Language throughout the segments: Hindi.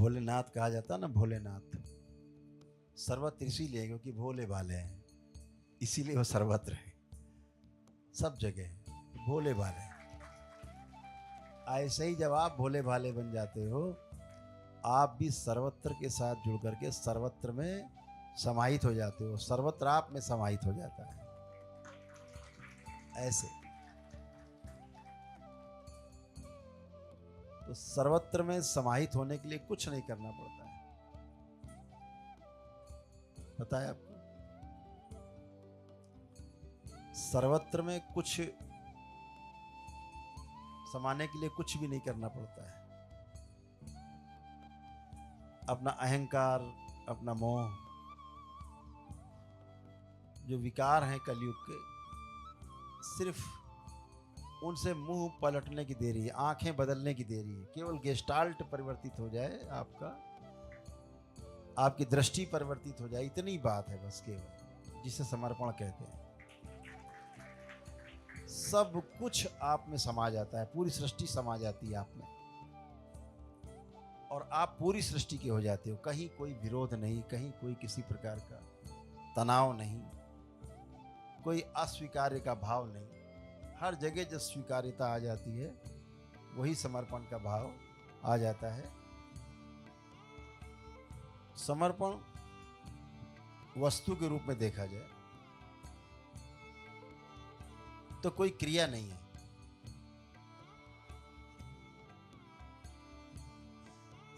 भोलेनाथ कहा जाता है ना, भोलेनाथ सर्वत्र इसीलिए क्योंकि भोले भाले हैं, इसीलिए वो सर्वत्र है, सब जगह भोले भाले। ऐसे ही जब आप भोले भाले बन जाते हो, आप भी सर्वत्र के साथ जुड़ करके सर्वत्र में समाहित हो जाते हो, सर्वत्र आप में समाहित हो जाता है। ऐसे तो सर्वत्र में समाहित होने के लिए कुछ नहीं करना पड़ता है, पता है आपको? सर्वत्र में कुछ समाने के लिए कुछ भी नहीं करना पड़ता है। अपना अहंकार, अपना मोह, जो विकार हैं कलयुग के, सिर्फ उनसे मुंह पलटने की देरी है, आंखें बदलने की देरी है। केवल गेस्टाल्ट परिवर्तित हो जाए आपका, आपकी दृष्टि परिवर्तित हो जाए, इतनी बात है बस, केवल, जिसे समर्पण कहते हैं। सब कुछ आप में समा जाता है, पूरी सृष्टि समा जाती है आप में, और आप पूरी सृष्टि के हो जाते हो। कहीं कोई विरोध नहीं, कहीं कोई किसी प्रकार का तनाव नहीं, कोई अस्वीकार्य का भाव नहीं। हर जगह जब स्वीकार्यता आ जाती है, वही समर्पण का भाव आ जाता है। समर्पण वस्तु के रूप में देखा जाए तो कोई क्रिया नहीं है।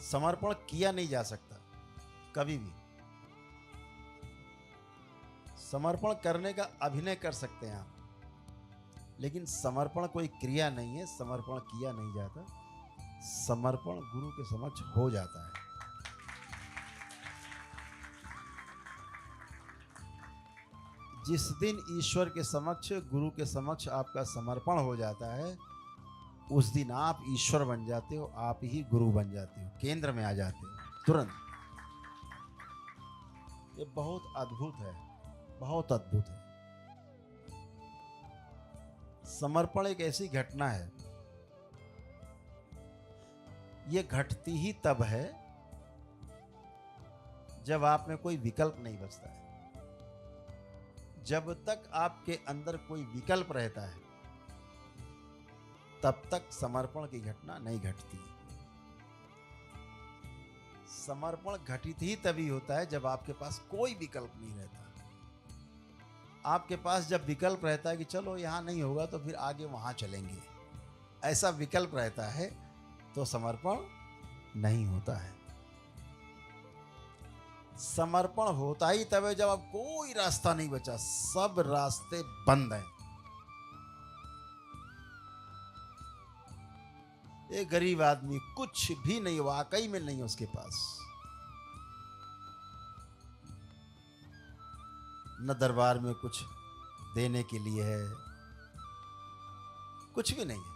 समर्पण किया नहीं जा सकता कभी भी। समर्पण करने का अभिनय कर सकते हैं आप, लेकिन समर्पण कोई क्रिया नहीं है, समर्पण किया नहीं जाता, समर्पण गुरु के समक्ष हो जाता है। जिस दिन ईश्वर के समक्ष, गुरु के समक्ष आपका समर्पण हो जाता है, उस दिन आप ईश्वर बन जाते हो, आप ही गुरु बन जाते हो, केंद्र में आ जाते हो तुरंत। ये बहुत अद्भुत है, बहुत अद्भुत है। समर्पण एक ऐसी घटना है, ये घटती ही तब है जब आप में कोई विकल्प नहीं बचता है। जब तक आपके अंदर कोई विकल्प रहता है, तब तक समर्पण की घटना नहीं घटती। समर्पण घटित ही तभी होता है जब आपके पास कोई विकल्प नहीं रहता। आपके पास जब विकल्प रहता है कि चलो यहां नहीं होगा तो फिर आगे वहां चलेंगे, ऐसा विकल्प रहता है, तो समर्पण नहीं होता है। समर्पण होता ही तब है जब अब कोई रास्ता नहीं बचा, सब रास्ते बंद हैं। एक गरीब आदमी, कुछ भी नहीं, वाकई में नहीं है उसके पास, न दरबार में कुछ देने के लिए है, कुछ भी नहीं है,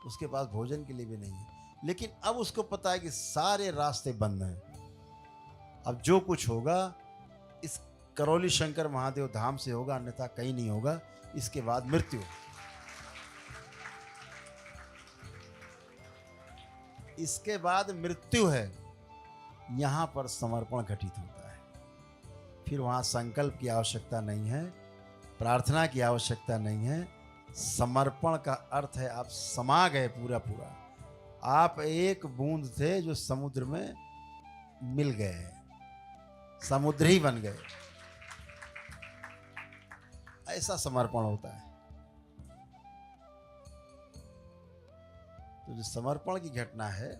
उसके पास भोजन के लिए भी नहीं है, लेकिन अब उसको पता है कि सारे रास्ते बंद हैं। अब जो कुछ होगा इस करौली शंकर महादेव धाम से होगा, अन्यथा कहीं नहीं होगा। इसके बाद मृत्यु, इसके बाद मृत्यु है। यहां पर समर्पण घटित होता है। फिर वहां संकल्प की आवश्यकता नहीं है, प्रार्थना की आवश्यकता नहीं है। समर्पण का अर्थ है आप समा गए पूरा पूरा। आप एक बूंद थे जो समुद्र में मिल गए, समुद्र ही बन गए। ऐसा समर्पण होता है। तो जो समर्पण की घटना है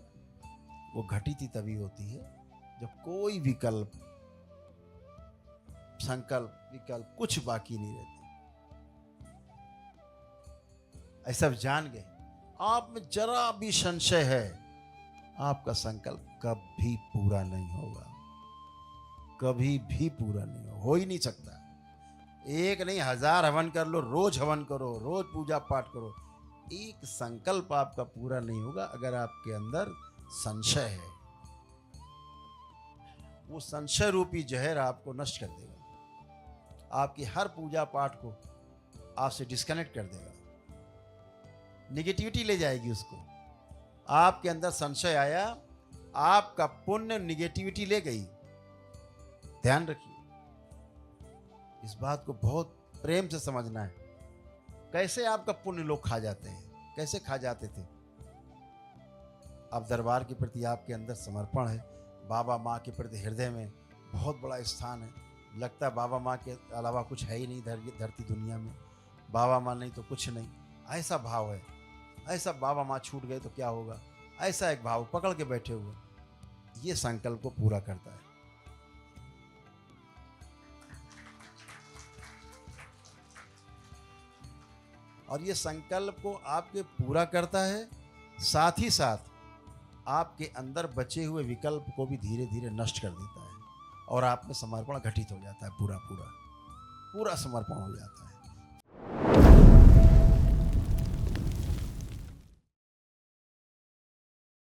वो घटित ही तभी होती है जब कोई विकल्प, संकल्प, विकल्प कुछ बाकी नहीं रहते। ऐसा जान गए, आप में जरा भी संशय है, आपका संकल्प कभी पूरा नहीं होगा, कभी भी पूरा नहीं हो ही नहीं सकता। एक नहीं, 1000 हवन कर लो, रोज हवन करो, रोज पूजा पाठ करो, एक संकल्प आपका पूरा नहीं होगा अगर आपके अंदर संशय है। वो संशय रूपी जहर आपको नष्ट कर देगा, आपकी हर पूजा पाठ को आपसे डिस्कनेक्ट कर देगा, निगेटिविटी ले जाएगी उसको, आपके अंदर संशय आया, आपका पुण्य निगेटिविटी ले गई। ध्यान रखिए, इस बात को बहुत प्रेम से समझना है। कैसे आपका पुण्य लोग खा जाते हैं, कैसे खा जाते थे। अब दरबार के प्रति आपके अंदर समर्पण है, बाबा माँ के प्रति हृदय में बहुत बड़ा स्थान है। लगता है बाबा माँ के अलावा कुछ है ही नहीं धरती दुनिया में, बाबा माँ नहीं तो कुछ नहीं, ऐसा भाव है। ऐसा बाबा माँ छूट गए तो क्या होगा, ऐसा एक भाव पकड़ के बैठे हुए, ये संकल्प को पूरा करता है। और ये संकल्प को आपके पूरा करता है, साथ ही साथ आपके अंदर बचे हुए विकल्प को भी धीरे धीरे नष्ट कर देता है और आप में समर्पण घटित हो जाता है। पूरा समर्पण हो जाता है।